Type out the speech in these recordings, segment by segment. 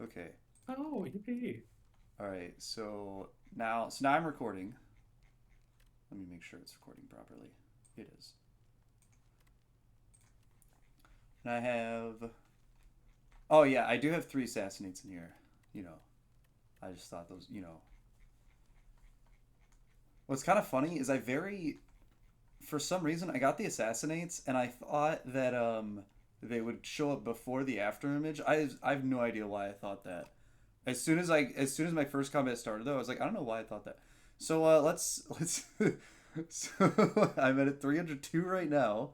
Okay. Oh, yippee. All right. So now I'm recording. Let me make sure it's recording properly. It is. And I have. Oh yeah, I do have three assassinates in here. You know, I just thought those. What's kind of funny is for some reason I got the assassinates and I thought that they would show up before the after image. I have no idea why I thought that. As soon as my first combat started though, I was like, I don't know why I thought that. So let's so I'm at 302 right now.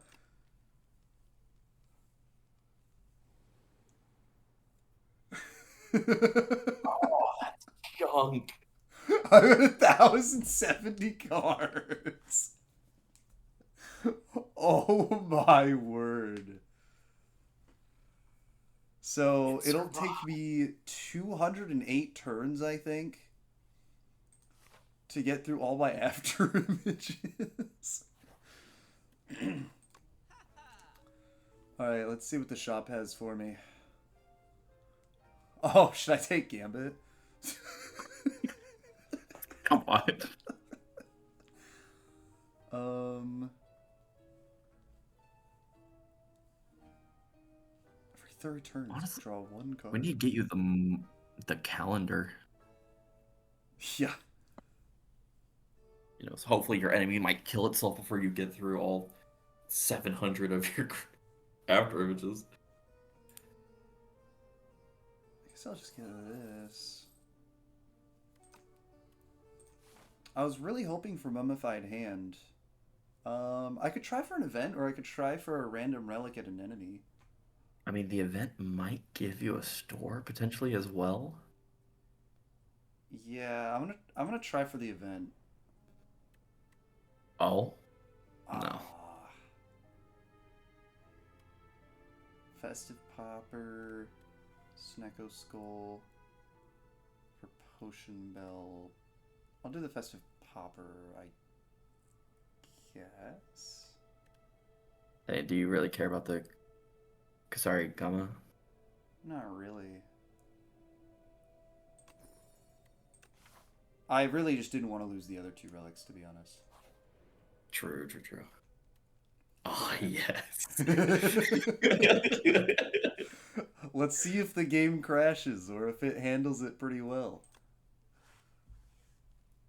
Oh, that's junk. I'm at 1,070 cards. Oh my word. So It it'll take survived. me 208 turns, I think, to get through all my after images. Alright, let's see what the shop has for me. Oh, should I take Gambit? Come on. um, every third turn, Honestly, draw one we card. need to get you the calendar. Yeah. So hopefully your enemy might kill itself before you get through all 700 of your after images. I guess I'll just get this. I was really hoping for Mummified Hand. I could try for an event, or I could try for a random relic at an enemy. I mean, the event might give you a store potentially as well. Yeah, I'm gonna try for the event. Oh, no. Ah, Festive Popper, Snecko Skull, for Potion Bell. I'll do the Festive Popper, I guess. Hey, do you really care about the Kasari Gama? Not really. I really just didn't want to lose the other two relics, to be honest. True, true, true. Oh, yes. Let's see if the game crashes or if it handles it pretty well.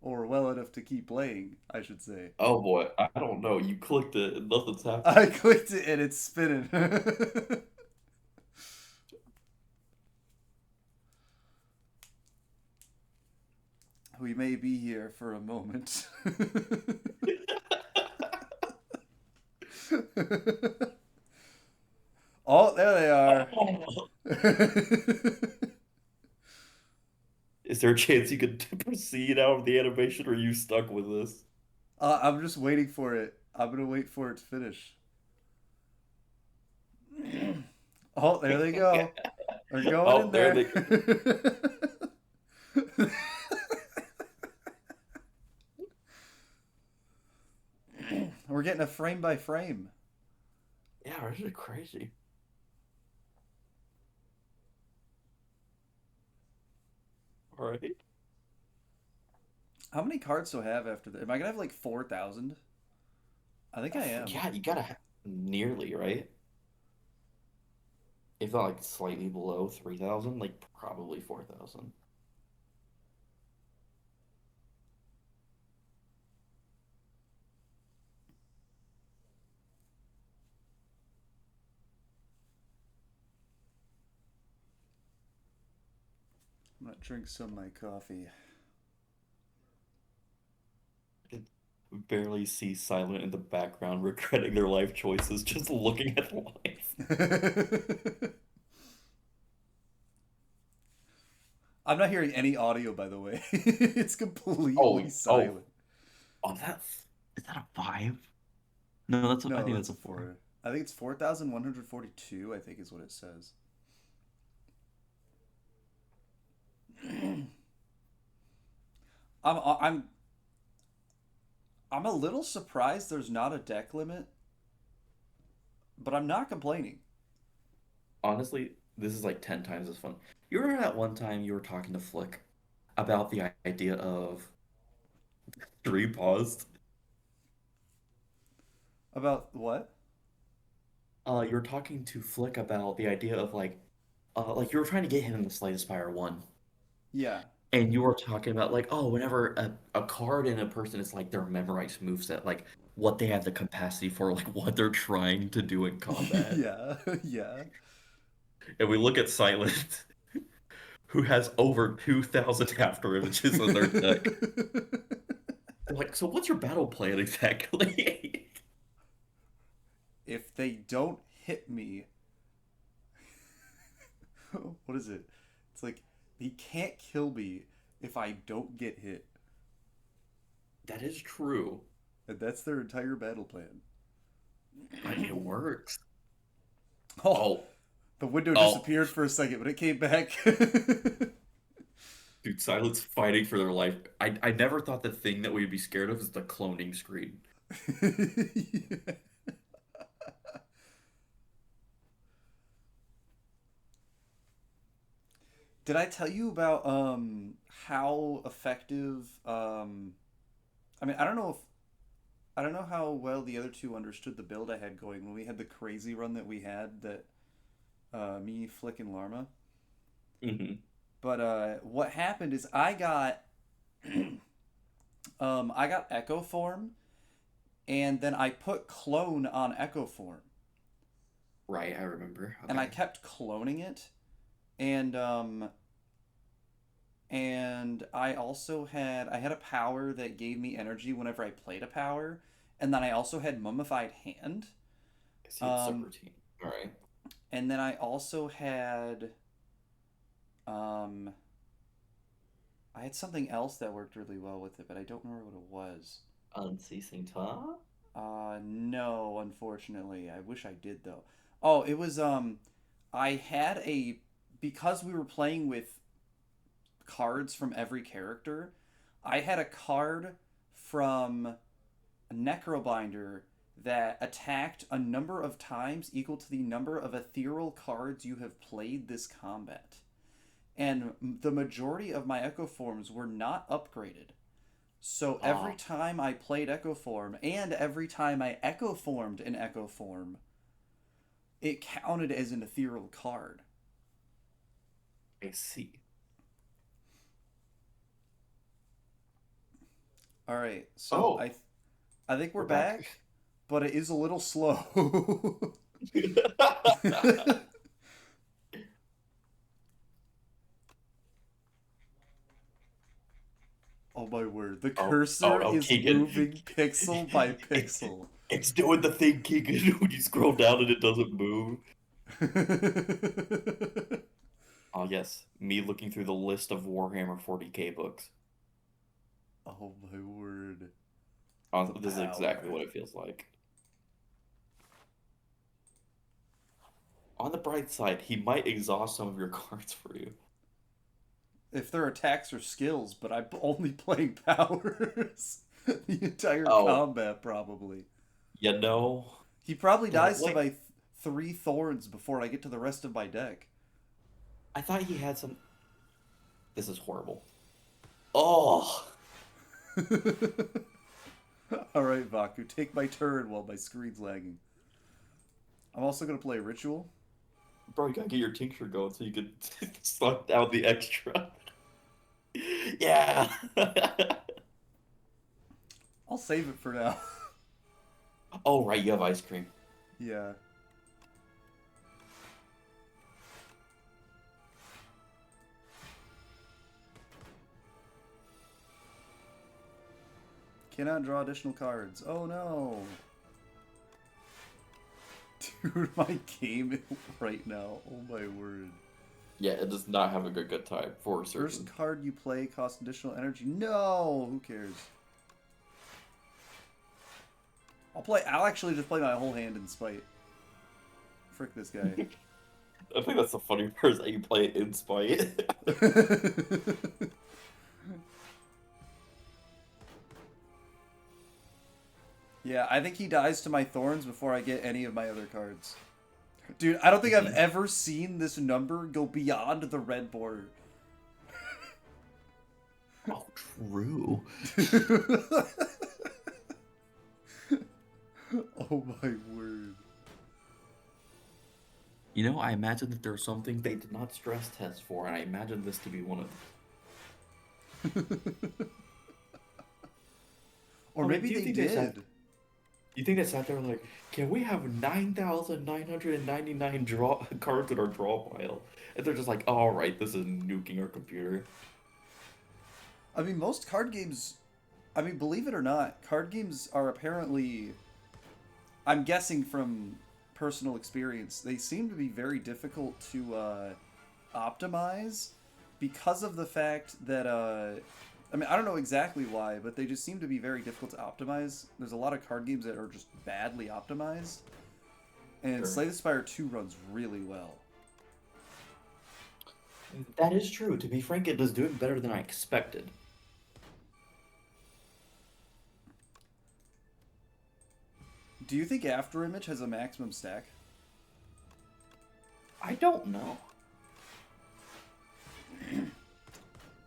Or well enough to keep playing, I should say. Oh boy, I don't know. You clicked it and nothing's I happening. clicked it and it's spinning. We may be here for a moment. Oh, there they are. Oh. Is there a chance you could proceed out of the animation, or are you stuck with this? I'm just waiting for it. I'm gonna wait for it to finish. Oh, there they go. They're going Oh, in there there. they. We're getting a frame by frame. Yeah, this is crazy. All right. How many cards do I have after that? Am I gonna have like 4,000? I think I am. Yeah, you gotta nearly, right? If not like slightly below 3,000, like probably 4,000. I'm gonna drink some of my coffee. I can barely see Silent in the background regretting their life choices, just looking at life. I'm not hearing any audio, by the way. It's Oh, completely oh, silent. oh, is that a five? No, I No, think that's that's a a four. four. I think it's 4,142. I think is what it says. I'm I'm a little surprised there's not a deck limit, but I'm not complaining. Honestly, this is like 10 times as fun. You remember that one time you were talking to Flick about the idea of three paused? About what? You were talking to Flick about the idea of like you were trying to get him in the Slay the Spire one, Yeah. and you were talking about like, oh, whenever a card in a person is like their memorized moveset, like what they have the capacity for, like what they're trying to do in combat. Yeah. Yeah. And we look at Silent, who has over 2,000 after images in their deck. They're like, so what's your battle plan exactly? If they don't hit me, what is it? It's like he can't kill me if I don't get hit. That is true. And that's their entire battle plan. But it works. Oh, Oh, the window oh, disappeared for a second, but it came back. dude, Silence fighting for their life. I never thought the thing that we'd be scared of is the cloning screen. Yeah. Did I tell you about how effective I mean, I don't know how well the other two understood the build I had going when we had the crazy run that we had that me, Flick, and Larma. Hmm. But what happened is I got Echo Form, and then I put Clone on Echo Form, Right, I remember. and I Okay. kept cloning it, and I had a power that gave me energy whenever I played a power, and then I also had Mummified Hand, I see the um, subroutine. All right. and then I also had um, I had something else that worked really well with it, but I don't remember what it was. Unceasing talk? No, unfortunately. I wish I did though. Oh, it was I had a because we were playing with cards from every character, I had a card from Necrobinder that attacked a number of times equal to the number of ethereal cards you have played this combat. And the majority of my Echo Forms were not upgraded. So every Oh, time I played Echo Form and every time I Echo Formed an Echo Form, it counted as an ethereal card. I see. All right, so Oh, I think we're we're back. back, but it is a little slow. Oh my word. The Oh cursor no, is Keegan. moving pixel by It's pixel. it's doing the thing, Keegan, when you scroll down and it doesn't move. Oh yes, me looking through the list of Warhammer 40K books. Oh my word. Oh, The this is exactly power. what it feels like. On the bright side, he might exhaust some of your cards for you. If they're attacks or skills, but I'm only playing powers. The entire Oh, combat, probably. you know, He probably the dies to way my three thorns before I get to the rest of my deck. I thought he had some. This is horrible. Oh, Alright, Vaku, take my turn while my screen's lagging. I'm also going to play Ritual. bro, you gotta get your tincture going so you can suck down the extra. Yeah. I'll save it for now. Oh, right, you have ice cream. Yeah. Cannot draw additional cards. Oh no. Dude, my game right now. Oh my word. Yeah, it does not have a good time for First certain. card you play costs additional energy. No! Who cares? I'll actually just play my whole hand in spite. Frick this guy. I think that's the funny part is that you play it in spite. Yeah, I think he dies to my thorns before I get any of my other cards. Dude, I don't think I've ever seen this number go beyond the red border. Oh, true. Oh my word. You know, I imagine that there's something they did not stress test for, and I imagine this to be one of them. Or maybe they did. You think they sat there like, can we have 9,999 draw cards in our draw pile? And they're just like, all right, this is nuking our computer. I mean, most card games, I mean, believe it or not, card games are apparently, I'm guessing from personal experience, they seem to be very difficult to optimize because of the fact that, I mean, I don't know exactly why, but they just seem to be very difficult to optimize. There's a lot of card games that are just badly optimized, and Sure. Slay the Spire 2 runs really well. That is true. To be frank, it is doing better than I expected. Do you think Afterimage has a maximum stack? I don't know.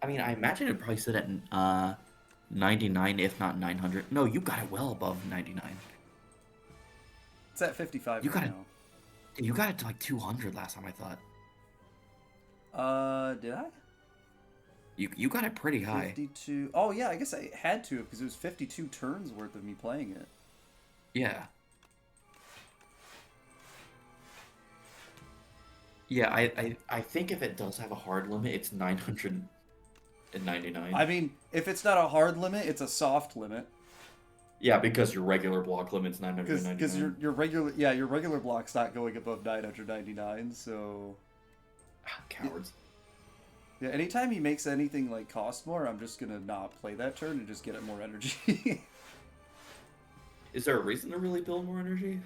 I mean, I imagine it probably sit at 99, if not 900. No, you got it well above 99. It's at 55 You right got it. now. You got it to like 200 last time I thought. Did I? You got it pretty high. 52. Oh, yeah, I guess I had to because it was 52 turns worth of me playing it. Yeah. Yeah, I think if it does have a hard limit, it's 999. I mean, if it's not a hard limit, it's a soft limit. Yeah, because your regular block limit's 999. Because your regular block's not going above 999, so... Cowards. Yeah, anytime he makes anything, like, cost more, I'm just gonna not play that turn and just get it more energy. Is there a reason to really build more energy?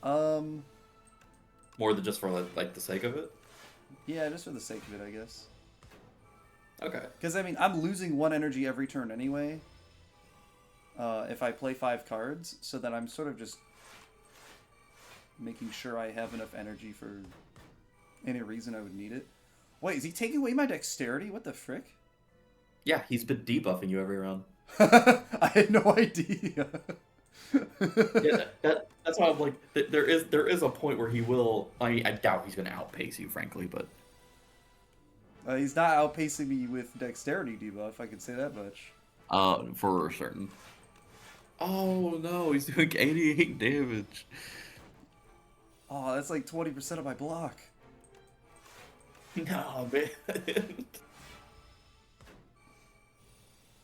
More than just for, like, the sake of it? Yeah, just for the sake of it, I guess. Okay. Because, I mean, I'm losing 1 energy every turn anyway. If I play 5 cards, so that I'm sort of just making sure I have enough energy for any reason I would need it. Wait, is he taking away my dexterity? What the frick? Yeah, he's been debuffing you every round. I had no idea. Yeah, that's why I'm like, there is a point where he will. I mean, I doubt he's going to outpace you, frankly, but He's not outpacing me with dexterity debuff, I can say that much. for certain. Oh no, he's doing 88 damage. Oh, that's like 20% of my block. No, man.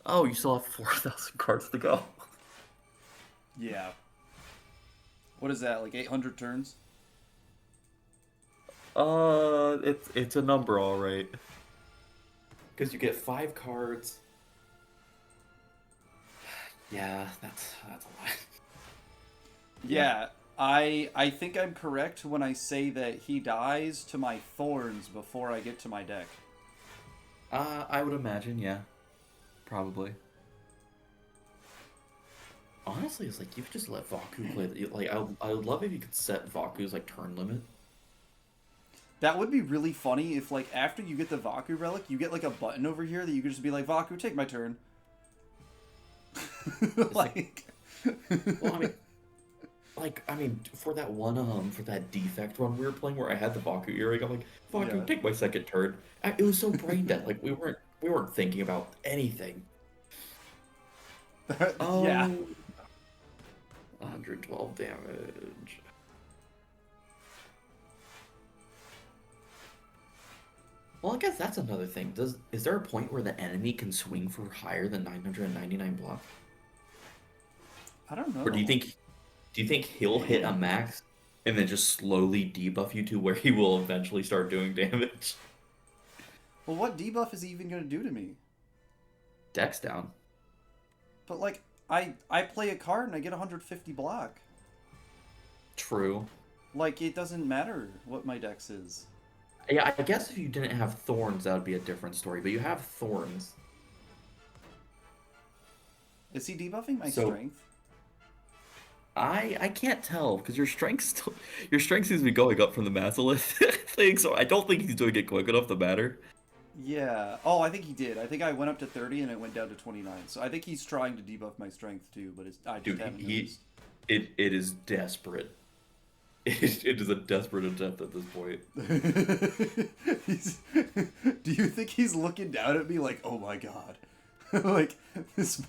Oh, you still have 4,000 cards to go. Yeah. What is that, like 800 turns? It's a number, all right. Because you get 5 cards. Yeah, that's a lot. Yeah, I think I'm correct when I say that he dies to my thorns before I get to my deck. I would imagine, yeah. Probably. Honestly, it's like you could just let Vaku play. Like, I would love if you could set Vaku's like turn limit. That would be really funny if, like, after you get the Vaku relic, you get like a button over here that you could just be like, Vaku, take my turn. Like, well, I mean, for that one, for that defect run we were playing where I had the Vaku earring, I'm like, Vaku, Yeah. take my second turn. It was so brain dead. Like we weren't thinking about anything. yeah. 112 damage. Well, I guess that's another thing. Is there a point where the enemy can swing for higher than 999 block? I don't know. Or do you think he'll hit a max and then just slowly debuff you to where he will eventually start doing damage? Well, what debuff is he even going to do to me? Dex down. But, like, I play a card and I get 150 block. True. Like, it doesn't matter what my dex is. Yeah, I guess if you didn't have thorns, that would be a different story. But you have thorns. Is he debuffing my So- strength? I can't tell because your strength seems to be going up from the Mazalith thing, so I don't think he's doing it quick enough to matter. Yeah. Oh, I think he did. I think I went up to 30 and it went down to 29. So I think he's trying to debuff my strength too, but I just Dude, haven't noticed. it is desperate. It is a desperate attempt at this point. he's, do you think he's looking down at me like, oh my god, like this?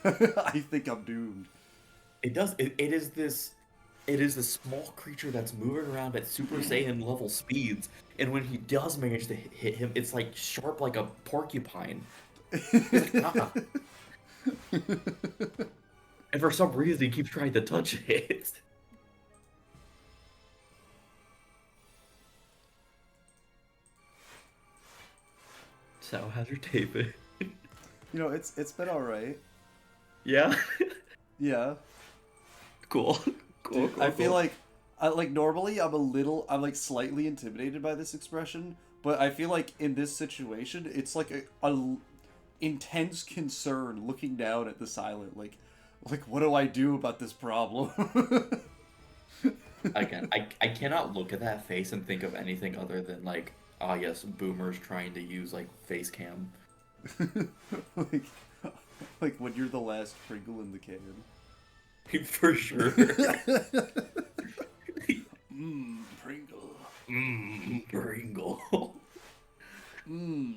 I think I'm doomed. It does. It is this. It is this small creature that's moving around at Super Saiyan level speeds, and when he does manage to hit him, it's like sharp like a porcupine. He's like, ah. And for some reason, he keeps trying to touch it. So how's your day been? It's been all right. Yeah. Yeah. Cool. Cool. Dude, Cool. I feel Cool. like normally I'm like slightly intimidated by this expression, but I feel like in this situation it's like a intense concern looking down at the silent like what do I do about this problem? Again, I cannot look at that face and think of anything other than like, ah, yes, boomers trying to use like face cam. like like when you're the last Pringle in the can. For sure. Pringle. Pringle.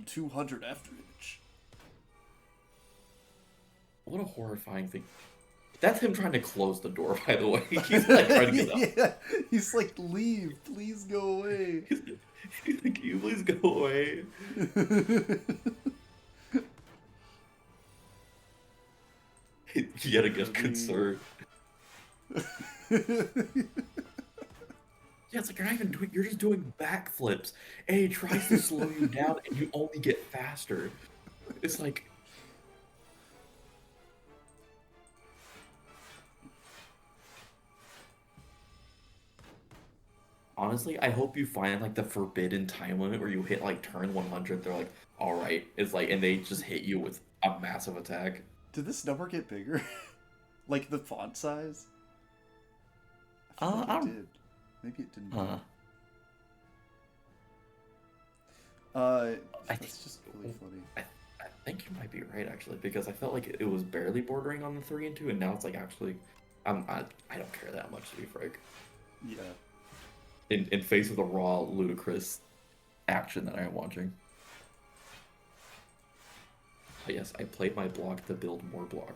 200 after image. What a horrifying thing. That's him trying to close the door, by the way. He's like trying to get out. Yeah, he's like, leave, please go away. He's like, can you please go away? Yet again, concerned. Yeah, it's like you're not even doing, you're just doing backflips. And he tries to slow you down and you only get faster. It's like, honestly, I hope you find like the forbidden time limit where you hit like turn 100. They're like, all right. It's like, and they just hit you with a massive attack. Did this number get bigger? Like the font size? I feel I like don't. it did. Maybe it didn't. Huh. I think That's just really funny. I think you might be right actually because I felt like it was barely bordering on the 3 and 2, and now it's like actually, I don't care that much to be frank. Yeah. In face of the raw, ludicrous action that I am watching. But yes, I played my block to build more block.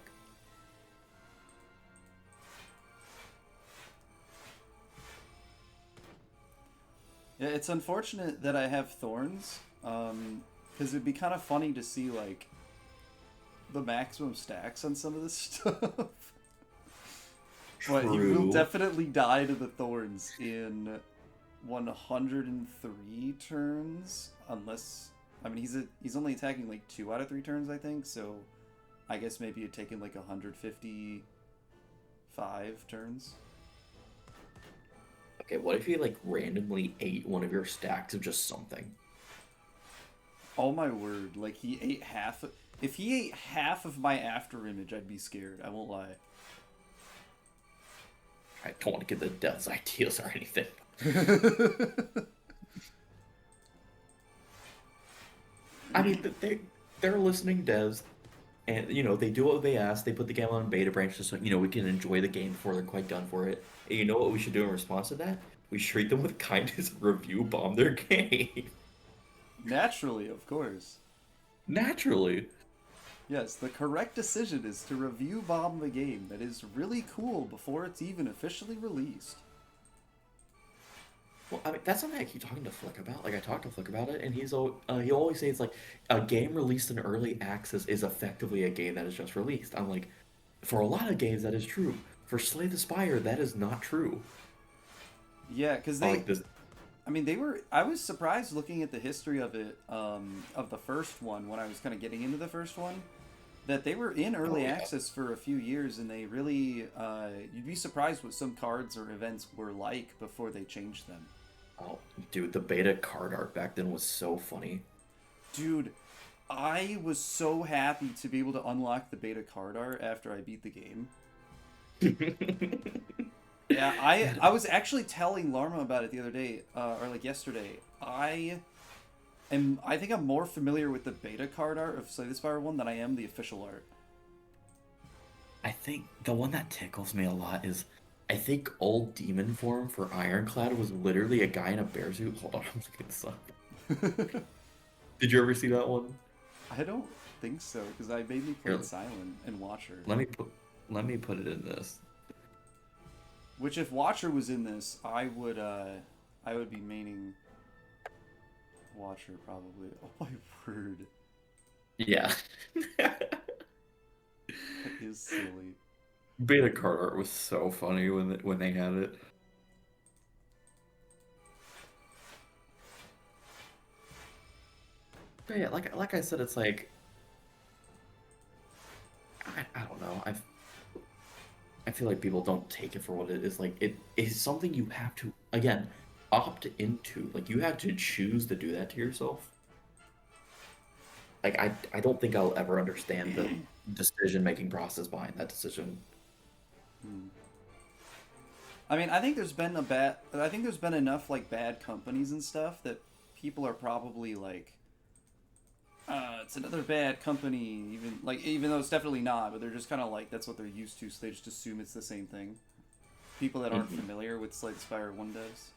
Yeah, it's unfortunate that I have thorns, because it'd be kind of funny to see, like, the maximum stacks on some of this stuff. But you will True. definitely die to the thorns in 103 turns, unless... I mean, he's only attacking, like, 2 out of 3 turns, I think, so I guess maybe it'd take him, like, 155 turns. Okay, what if he like randomly ate one of your stacks of just something? Oh my word, like, he ate half... If he ate half of my after image, I'd be scared, I won't lie. I don't want to give the death's ideas or anything. I mean, they're listening devs, and you know they do what they ask. They put the game on beta branch just so you know we can enjoy the game before they're quite done for it. And you know what we should do in response to that? We should treat them with kindness and review bomb their game. Naturally, of course. Naturally. Yes, the correct decision is to review bomb the game that is really cool before it's even officially released. Well, I mean, that's something I keep talking to Flick about. Like, I talk to Flick about it, and he always says, like, a game released in early access is effectively a game that is just released. I'm like, for a lot of games, that is true. For Slay the Spire, that is not true. Yeah, because Like this, I mean, I was surprised looking at the history of it, of the first one, when I was kind of getting into the first one, that they were in early yeah. access for a few years, and they really, you'd be surprised what some cards or events were like before they changed them. Oh, dude, the beta card art back then was so funny. Dude, I was so happy to be able to unlock the beta card art after I beat the game. Yeah, I was actually telling Larma about it the other day, or like yesterday. I think I'm more familiar with the beta card art of Slay the Spire 1 than I am the official art. I think the one that tickles me a lot is I think old demon form for Ironclad was literally a guy in a bear suit. Hold on, I'm looking this up. Did you ever see that one? I don't think so because I mainly Here, played Silent and Watcher. let me put let me put it in this. Which, if Watcher was in this, I would be maining Watcher probably. Oh my word, Yeah. that is silly. Beta card art was so funny when they had it. But yeah, like I said, it's like I don't know. I feel like people don't take it for what it is. Like it is something you have to again opt into. Like you have to choose to do that to yourself. Like I don't think I'll ever understand the decision making process behind that decision. Hmm. I mean, I think there's been enough like bad companies and stuff that people are probably like, it's another bad company, even though it's definitely not, but they're just kind of like that's what they're used to, so they just assume it's the same thing. People that aren't Hmm. familiar with Slay the Spire 1 devs,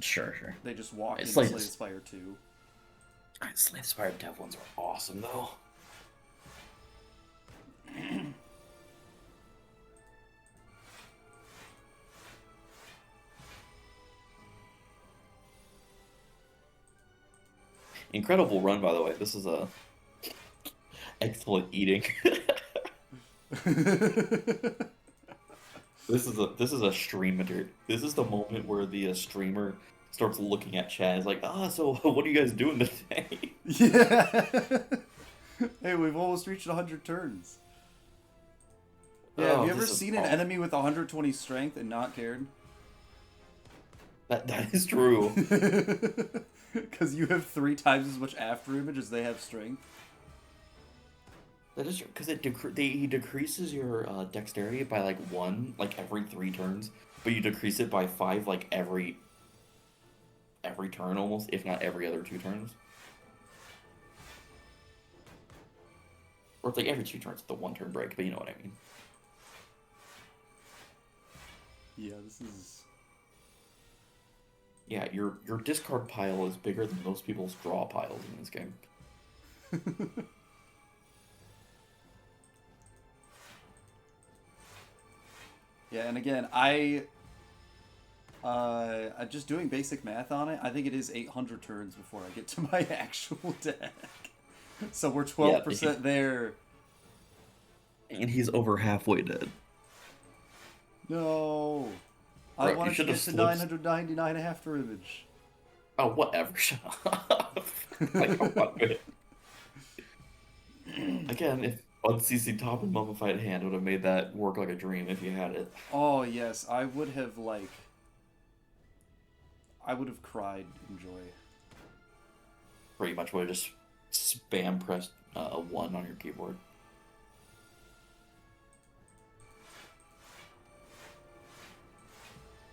Sure, sure. they just walk It's into like Slay the Spire 2. Slay the Spire Dev ones are awesome though. Incredible run, by the way. This is a excellent eating. This is a stream material. This is the moment where the streamer starts looking at chat. It's like, so what are you guys doing today? Yeah. Hey, we've almost reached 100 turns. Yeah, have Oh, you ever this is seen an enemy with 120 strength and not cared? that is true. Because you have 3 times as much after image as they have strength. That is true because he decreases your dexterity by like one like every 3 turns, but you decrease it by 5 like every turn almost, if not every other 2 turns. Or it's like every 2 turns with the 1 turn break, but you know what I mean. Yeah, this is. Yeah, your discard pile is bigger than most people's draw piles in this game. Yeah, and again, just doing basic math on it, I think it is 800 turns before I get to my actual deck. So we're Yeah, 12% there. and he's over halfway dead. No. I Bro, you wanted to should have get to slipped. 999 after image. Oh, whatever. Shut up. Like, come on, man. Again, if UnCC top and Mummified Hand would have made that work like a dream if you had it. Oh, yes, I would have cried in joy. Pretty much would have just spam pressed 1 on your keyboard.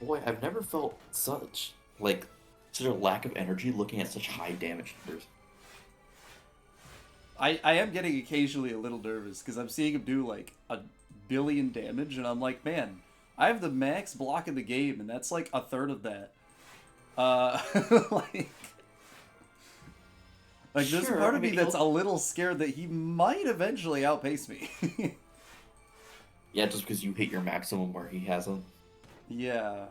Boy, I've never felt such a lack of energy looking at such high damage numbers. I am getting occasionally a little nervous because I'm seeing him do like a billion damage, and I'm like, man, I have the max block in the game, and that's like a third of that. Uh, like, like there's a Sure, part I of me mean, that's a little scared that he might eventually outpace me. yeah, just because you hit your maximum where he hasn't. Yeah.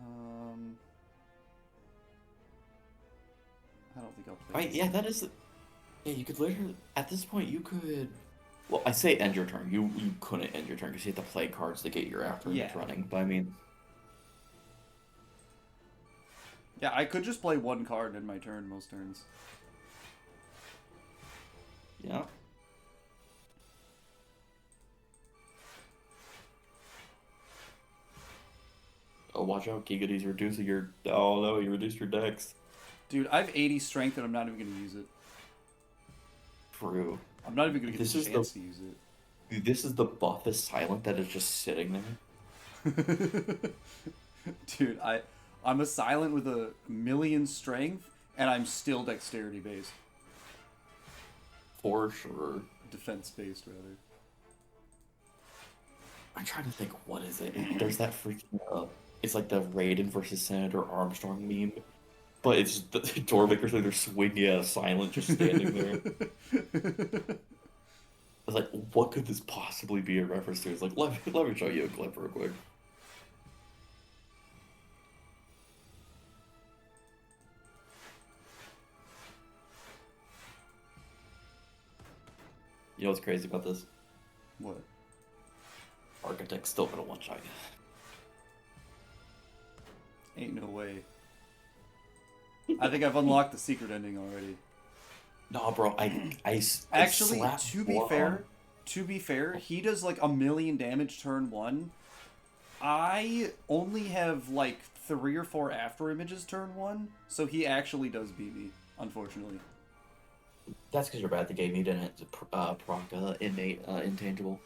Um, I don't think I'll play Right, this yeah, game. that is. Yeah, you could literally at this point you could. Well, I say end your turn. You couldn't end your turn because you have to play cards to get your after image Yeah. running. But I mean, Yeah, I could just play one card in my turn most turns. yeah. Oh, watch out, Gigady's reducing your. Oh no, you reduced your dex. Dude, I have 80 strength and I'm not even going to use it. True. I'm not even going to get This the is the chance to use it. This is the buffest silent that is just sitting there. Dude, I'm a silent with a million strength, and I'm still dexterity based, For sure. defense based rather. I'm trying to think, what is it? There's that freaking, it's like the Raiden versus Senator Armstrong meme, but it's the door makers like they're swinging at a silent just standing there. I was like, what could this possibly be a reference to? It's like, let me show you a clip real quick. You know what's crazy about this? What? Architect's still gonna one-shot you. Ain't no way. I think I've unlocked the secret ending already. No, bro, I Actually, slapped to be one fair, on- he does like a million damage turn one. I only have like 3 or 4 after images turn one, so he actually does beat me, unfortunately. That's because you're bad at the game. You didn't proc innate intangible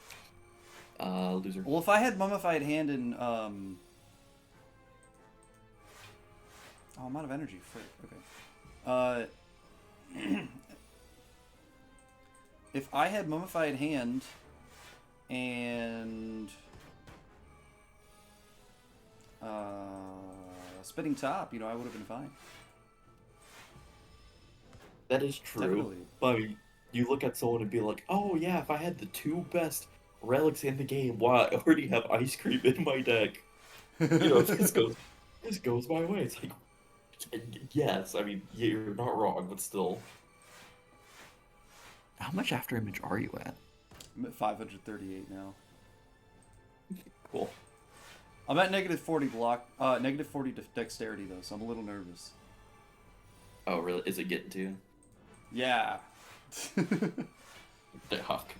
loser. Well, if I had Mummified Hand and oh, I'm out of energy. Frick. Okay. If I had Mummified Hand and Spitting Top, I would have been fine. That is true. Definitely. But you look at someone and be like, oh yeah, if I had the 2 best relics in the game, why I already have ice cream in my deck. This goes my way. It's like, yes, I mean, yeah, you're not wrong, but still. How much after image are you at? I'm at 538 now. Cool. I'm at -40 block, -40 dexterity though, so I'm a little nervous. Oh, really? Is it getting to you? Yeah. Fuck.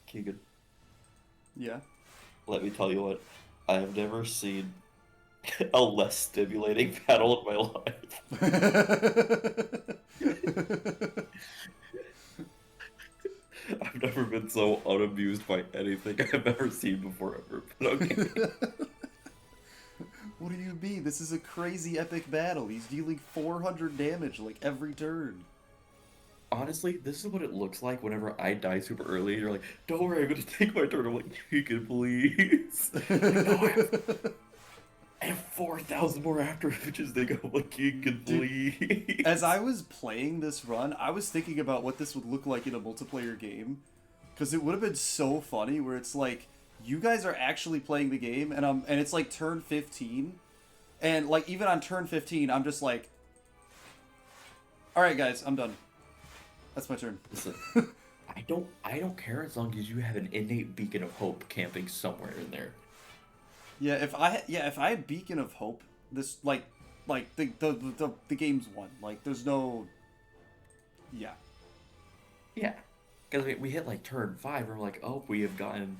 Keegan, Yeah. let me tell you what. I have never seen a less stimulating battle in my life. I've never been so unamused by anything I've ever seen before ever. But okay. What do you mean? This is a crazy epic battle. He's dealing 400 damage like every turn. Honestly, this is what it looks like whenever I die super early. You're like, don't worry, I'm gonna take my turn. I'm like, you can please. Like, no, I have 4,000 more after images they go. Like, you can please. As I was playing this run, I was thinking about what this would look like in a multiplayer game. Because it would have been so funny where it's like, you guys are actually playing the game, and it's like turn 15. And like, even on turn 15, I'm just like, alright guys, I'm done. That's my turn. Listen, I don't care as long as you have an innate beacon of hope camping somewhere in there. Yeah, if I had Beacon of Hope, this the game's won. Like there's no. Yeah. Yeah, because we hit like turn 5, and we're like, oh, we have gotten,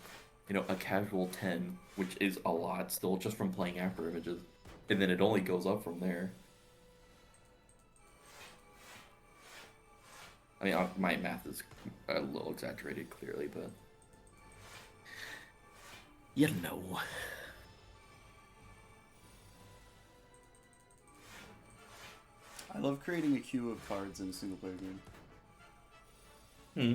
a casual 10, which is a lot still just from playing after images, and then it only goes up from there. I mean, my math is a little exaggerated, clearly, but you know. I love creating a queue of cards in a single player game. Hmm.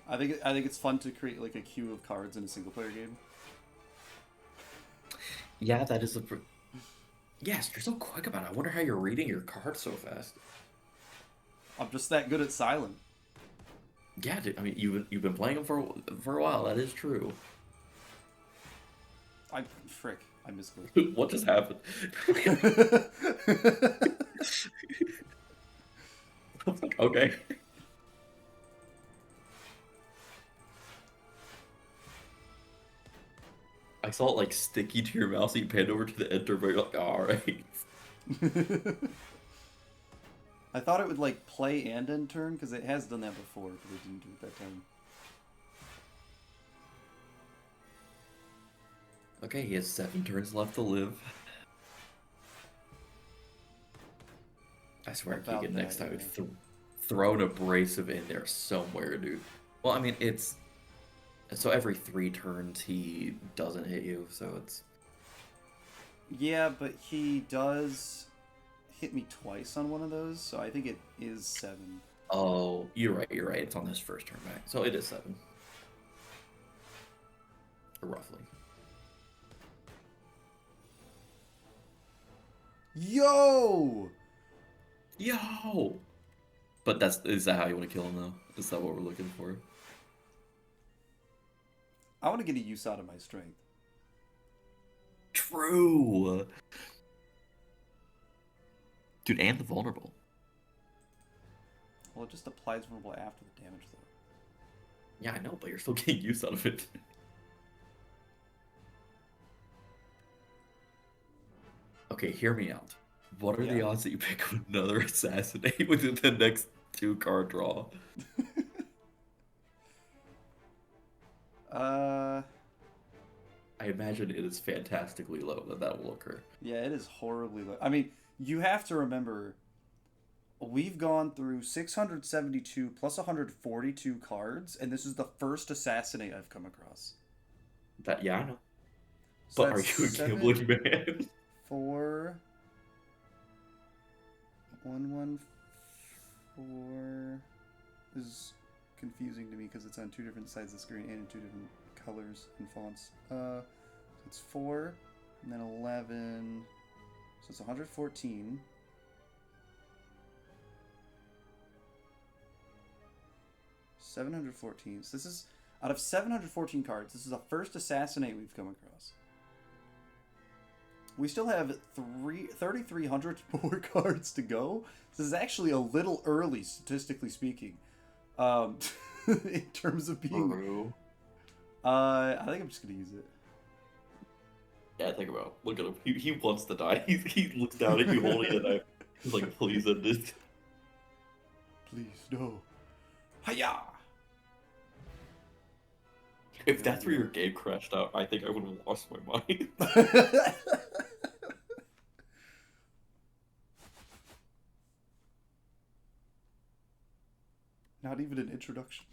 I think it's fun to create like a queue of cards in a single player game. Yeah, that is a. Yes, you're so quick about it. I wonder how you're reading your cards so fast. I'm just that good at silent. Yeah, dude, I mean, you've been playing them for a while. That is true. I misclicked. What just happened? I was like, okay. I saw it like sticky to your mouse, so you panned over to the enter, but you're like, all right. I thought it would like play and end turn because it has done that before, but it didn't do it that time. Okay, he has 7 turns left to live. I swear, About Keegan, next that, time, yeah. throw an abrasive in there somewhere, dude. Well, I mean, it's so every 3 turns he doesn't hit you, so it's Yeah, but he does hit me twice on one of those, so I think it is 7. oh, you're right, you're right. It's on his first turn back, so it is 7, roughly. Yo! Yo! But is that how you want to kill him though? Is that what we're looking for? I want to get a use out of my strength. True. Dude, and the vulnerable. Well, it just applies vulnerable after the damage, though. Yeah, I know, but you're still getting use out of it. Okay, hear me out. What are the Yeah. odds that you pick up another assassinate within the next 2 card draw? I imagine it is fantastically low that will occur. Yeah, it is horribly low. I mean, you have to remember, we've gone through 672 plus 142 cards, and this is the first assassinate I've come across. Yeah, I know. So But are that's you a gambling 7, man? 4, 1, 1, 4. This is confusing to me because it's on 2 different sides of the screen and in 2 different colors and fonts. So it's 4, and then 11. So it's 114. 714. So this is, out of 714 cards, this is the first assassinate we've come across. We still have 3,300 more cards to go. This is actually a little early, statistically speaking. In terms of being... True. I think I'm just going to use it. Yeah, think about it. Look at him. He wants to die. He looks down at you holding a knife. He's like, please end it. Please, no. Hiya! If that's where your game crashed out, I think I would have lost my mind. Not even an introduction.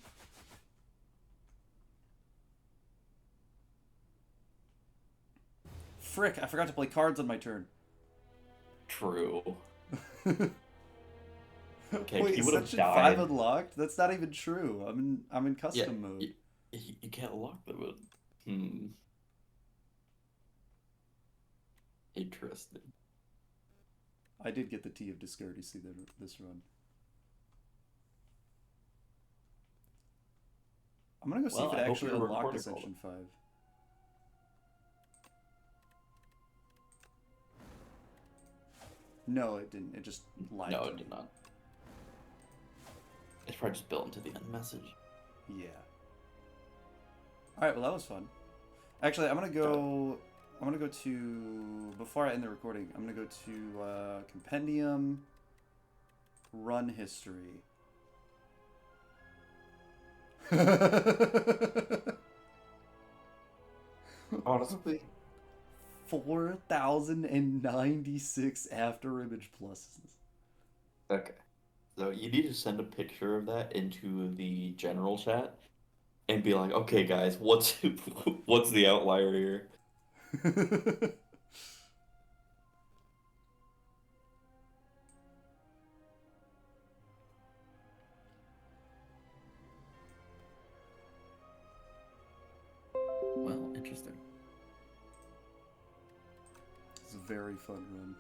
Frick, I forgot to play cards on my turn. True. Okay, Wait, he would have section died. 5 unlocked? That's not even true. I'm in custom mode. You can't lock them Interesting. I did get the Tea of Discourtesy this run. I'm gonna go see if it actually unlocked a section 5. No, it didn't. It just lied to me. No, it did not. It's probably just built into the end message. Yeah. Alright, well that was fun. Actually, I'm gonna go to, before I end the recording, I'm gonna go to Compendium, Run History. Honestly. 4,096 after image pluses. Okay. So you need to send a picture of that into the general chat and be like, okay guys, what's the outlier here? Well, interesting. It's a very fun run.